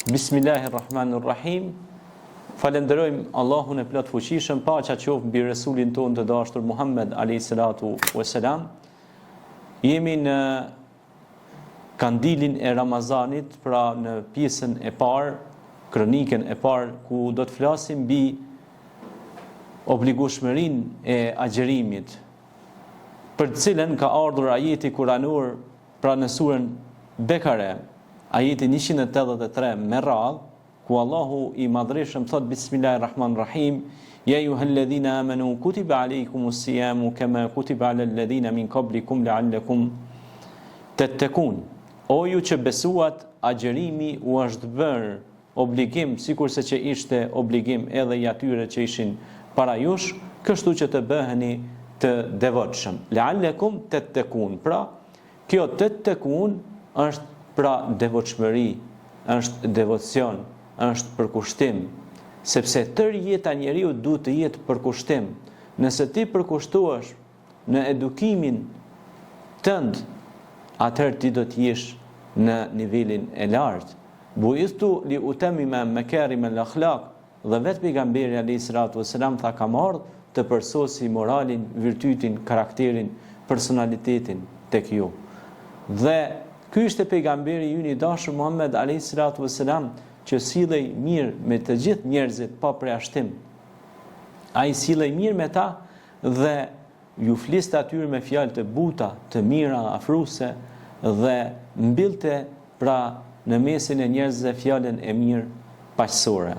Bismillahirrahmanirrahim. Falenderojmë Allahun e plot fuqishëm, paqja qoftë mbi Resulin tonë të dashur Muhammed alayhi salatu wassalam. Jemi në kandilin e Ramazanit, pra në pjesën e parë, kronikën e parë, ku do të flasim mbi obligueshmërinë e agjerimit, për të cilën ka ardhur ajeti kuranor, pra në surën Bekare, ajeti 183 me radhë, ku Allahu i madhreshëm thot Bismillahirrahmanirrahim, ja ayyuhalladhina amanu kutiba alaykumus siyamu kama kutiba alal ladhina min qablikum la'allakum tattaqun. O ju që besuat, agjerimi u është bërë obligim, sikurse që ishte obligim edhe i atyre që ishin para jush, kështu që të bëheni të devotshëm. La'allakum tattaqun. Pra, kjo tattaqun është pra devotshmëri, është devocion, është përkushtim, sepse tërë jeta e njeriu duhet të jetë përkushtim. Nëse ti përkushtohesh në edukimin tënd, atëherë ti do të jesh në nivelin e lartë. Buistu li utamima makarim al-akhlaq, dhe vetë pejgamberi alayhi salatu wasalam tha kam ardhur të përsosi moralin, virtytin, karakterin, personalitetin tek ju. Dhe ky ishte pejgamberi ynë i dashur Muhammed alayhi salatu wasalam, që sillej mirë me të gjithë njerëzit pa përjashtim. Ai sillej mirë me ta dhe ju fliste atyre me fjalë të buta, të mira, afruese, dhe mbillte pra në mesin e njerëzve fjalën e mirë paqësore.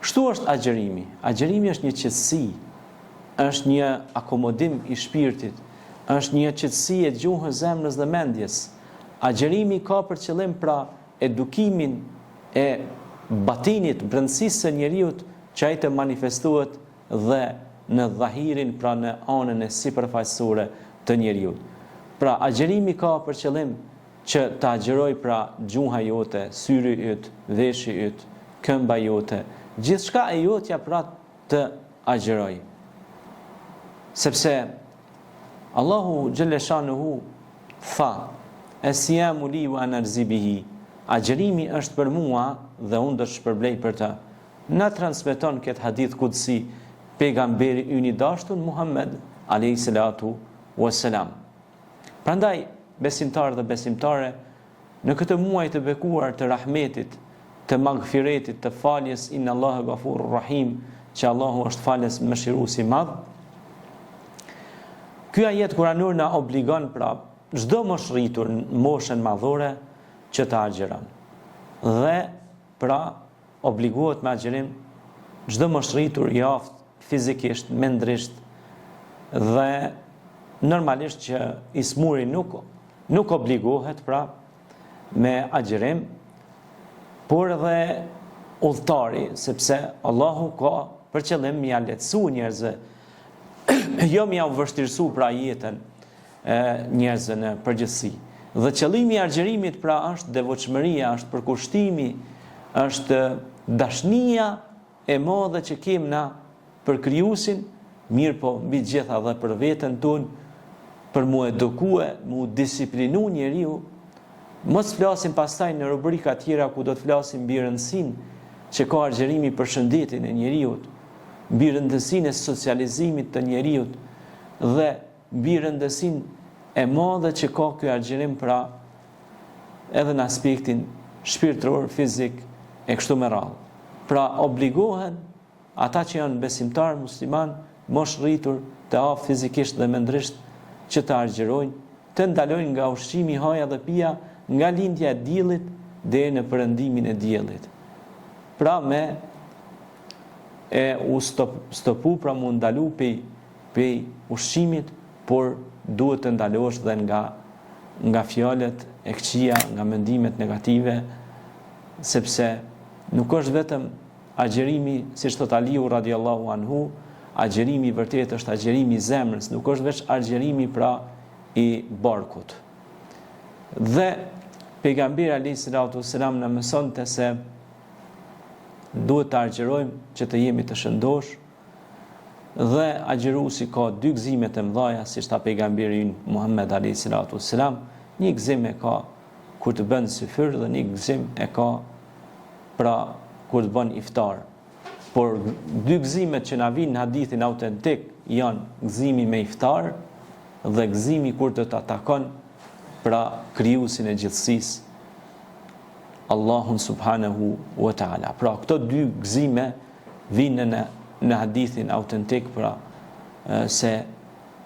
Kështu është agjerimi. Agjerimi është një qetësi, është një akomodim i shpirtit, është një qetësi e gjuhës, zemrës dhe mendjes. Agjerimi ka për qëllim pra edukimin e batinit, brendësisë së njeriut, që ai të manifestohet dhe në dhahirin, pra në anën e sipërfaqësore të njeriut. Pra agjerimi ka për qëllim që të agjeroj pra gjuha jote, syri yt, veshi yt, këmba jote, gjithçka e jotja pra të agjeroj. Sepse Allahu xhelle shanuhu tha: "Es-siyamu li wa ana arzi bihi." Agjerimi është për mua dhe unë do të shpërblej për të. Na transmeton këtë hadith kudsi pejgamberi ynë i dashur Muhammed alayhi salatu wassalam. Prandaj besimtar dhe besimtare, në këtë muaj të bekuar të rahmetit, të magfiretit, të faljes, inna Allahu ghafurur rahim, që Allahu është falës mëshiruesi i madh. Ky ajet kuranor na obligon pra çdo moshritur në moshën madhore që të agjeron. Dhe pra obligohet me agjerim çdo moshritur i aftë fizikisht, mendrisht, dhe normalisht që i smuri nuk obligohet pra me agjerim, por edhe udhëtari, sepse Allahu ka për qëllim m'ia lehtësu njerëzve, jo m'ia vështirësu pra jetën njerëzve në përgjithësi. Dhe qëllimi i agjerimit pra është devotshmëria, është përkushtimi, është dashnia e madhe që kemi na për krijuesin, mirë po mbi gjitha dhe për veten tonë, për mu edukue, mu disiplinu njeriu. Mos flasim pastaj në rubrika tjera ku do të flasim mbi rëndësinë që ka agjerimi për shëndetin e njeriu, mbi rëndësinë e socializimit të njeriu dhe mbi rëndësinë e madhe që ka ky agjerim pra edhe në aspektin shpirtëror, fizik e kështu me radhë. Pra obligohen ata që janë besimtar musliman, mosh rritur të aftë fizikisht dhe mendrisht, që të agjerojnë, të ndalojnë nga ushqimi, haja dhe pija, nga lindja e diellit deri në perëndimin e diellit. Pra me u stopu pra mu ndalu pej ushqimit, por duhet të ndalosh dhe nga fjalët e këqija, nga mendimet negative, sepse nuk është vetëm agjerimi, siç thot Aliu radiallahu anhu, agjerimi vërtet është agjerimi i zemrës, nuk është veç agjerimi pra i barkut. Dhe pejgamberi alayhi salatu wasalam na mësonte se duhet të agjerojmë që të jemi të shëndosh, dhe agjeruesi ka dy gëzime të mëdha, siç tha pejgamberi Muhammed alayhi salatu wasalam, një gëzim e ka kur të bën syfyr dhe një gëzim e ka pra kur të bën iftar. Por dy gëzimet që na vinë në hadithin autentik janë gëzimi me iftar dhe gëzimi kur të ta takon pra krijuesin e gjithësisë, Allahun subhanahu wa taala. Pra këto dy gëzime vinë në hadithin autentik, pra se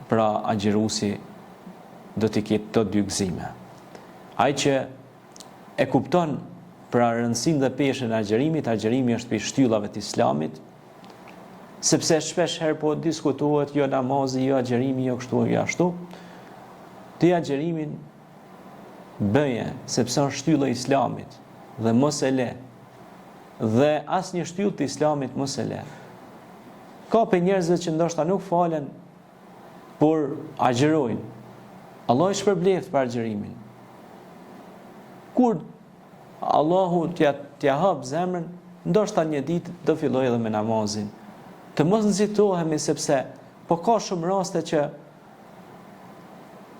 pra agjëruesi do të ketë këto dy gëzime. Ai që e kupton pra rëndësinë dhe peshën e agjerimit, agjerimi është prej shtyllave të Islamit, sepse shpesh herë po diskutohet jo namazi, jo agjerimi, jo kështu, jo ashtu. Ti agjerimin bëje sepse është shtylla e Islamit dhe mos e le. Dhe asnjë shtyllë të Islamit mos e le. Ka për njerëzve që ndoshta nuk falen, por agjerojnë. Allah i shpërbleft për agjerimin. Kur Allahu t'ja hap zemrën, ndoshta një ditë do filloj edhe me namazin. Të mos nxitohemi sepse po ka shumë raste që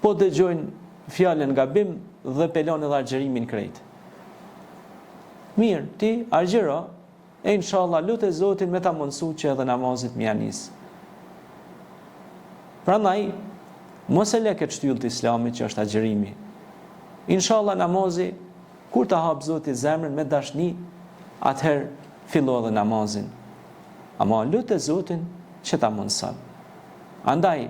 po dëgjojnë fjalën gabim dhe pelon edhe agjerimin krejt. Mirë, ti agjero, e inshallah lutë Zotin me ta mundsu që edhe namazit më janis. Prandaj, mos e le këtë shtyllë të Islamit që është agjerimi. Inshallah namazi, kur ta hap Zoti zemrën me dashni, atëherë fillo edhe namazin. Ama lutë Zotin që ta mundson. Andaj,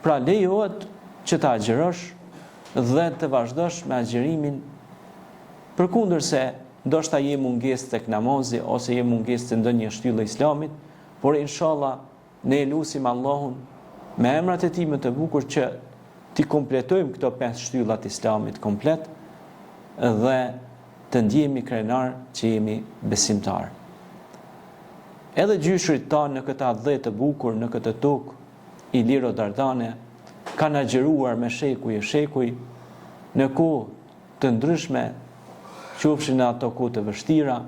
pra lejohet që ta agjerosh dhe të vazhdosh me agjerimin, përkundërse ndoshta je mungesë tek namazi ose je mungesë të ndonjë shtyllë Islamit, por inshallah ne lutim Allahun me emrat e tij më të bukur që ti kompletojmë këto 5 shtylla të Islamit komplet dhe të ndjehemi krenar që jemi besimtar. Edhe gjyshrit tanë në këtë adhe të bukur, në këtë tokë i liro dardane, kanë agjeruar me shekuj e shekuj në kohë të ndryshme, qofshin në ato kohë të vështira,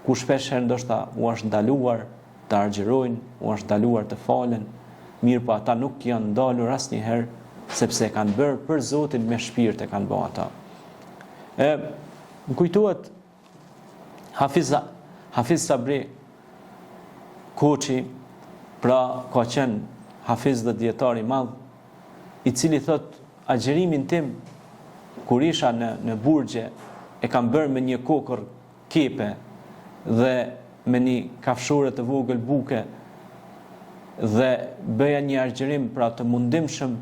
ku shpesh herë ndoshta u është ndaluar të agjerojnë, u është ndaluar të falen, mirë po ata nuk janë ndalur asnjëherë, sepse kanë bërë për Zotin me shpirt e kanë bërë ata. Më kujtohet Hafiz Sabri Koçi, pra ka qenë hafiz dhe dietar i madh, i cili thot agjerimin tim kur isha në burgje e kam bërë me një kokër kepe dhe me një kafshore të vogël buke dhe bëja një agjerim pra të mundimshëm,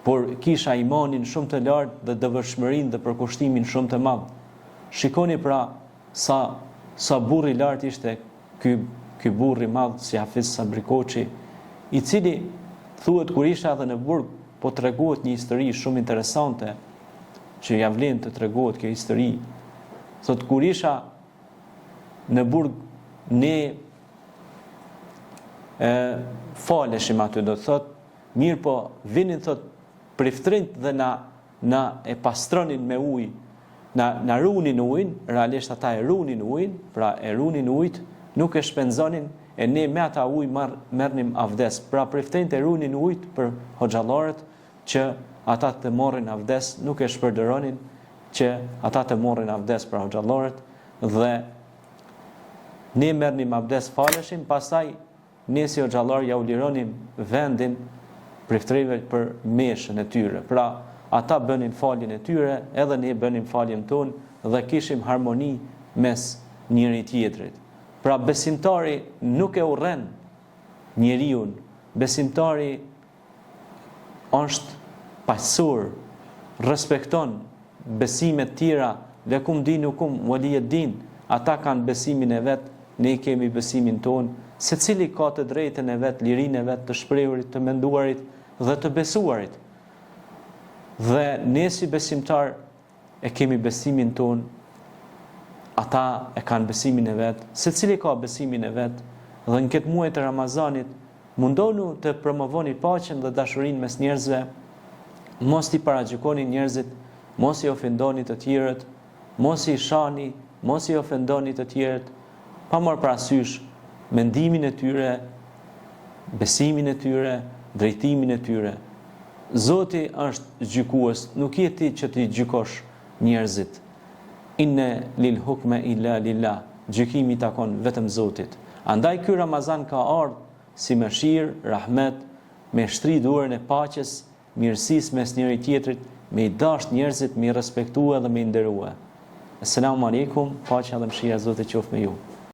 por kisha imanin shumë të lartë dhe devotshmërinë dhe përkushtimin shumë të madh. Shikoni pra sa burri i lartë ishte ky burr i madh si Hafiz Sabri Koçi, i cili thuhet kur isha edhe në burg, po tregohet një histori shumë interesante që ja vlen të tregohet kjo histori. Thot kur isha në burg ne faleshim aty, do thot, mirë po vinin thot priftrinjt dhe na e pastronin me ujë, na runin ujin, realisht ata e runin ujin, pra e runin ujit, nuk e shpenzonin, e ne me ata ujë merrnim avdes. Pra priftrinjt e runin ujit për hoxhallarët që ata të morrin avdes, nuk e shpërdorenin që ata të morrin avdes për hoxhallarët dhe ne merrnim avdes, faleshim, pastaj ne si hoxhallar ja u lironim vendin priftrinjve për meshën e tyre. Pra ata bënin faljen e tyre, edhe ne bënim faljen tonë dhe kishim harmoni mes njëri tjetrit. Pra besimtari nuk e urren njeriu, besimtari është paqësor, respekton besimet tjera, lekum dinukum waliyad din. Ata kanë besimin e vet, ne kemi besimin ton, secili ka të drejtën e vet, lirinë e vet të shprehurit, të menduarit dhe të besuarit. Dhe ne si besimtar e kemi besimin ton, ata e kanë besimin e vet, secili ka besimin e vet, dhe në këtë muaj të Ramazanit mundonu të promovoni paqen dhe dashurinë mes njerëzve, mos i paragjykoni njerëzit, mos i ofendoni të tjerët, mos i shani, mos i ofendoni të tjerët, pa marrë parasysh mendimin e tyre, besimin e tyre, drejtimin e tyre. Zoti është gjykues, nuk je ti që ti gjykosh njerëzit. inne lil hukme illa lillah, gjykimi takon vetëm Zotit. Andaj ky Ramazan ka ardhur si mëshirë, rahmet, me shtri duarën e paqes, mirësisë mes njëri tjetrit, me i dash njerëzit, me i respektua dhe me i nderua. Assalamu alaikum, paqja dhe mëshira e Zotit qoftë me ju.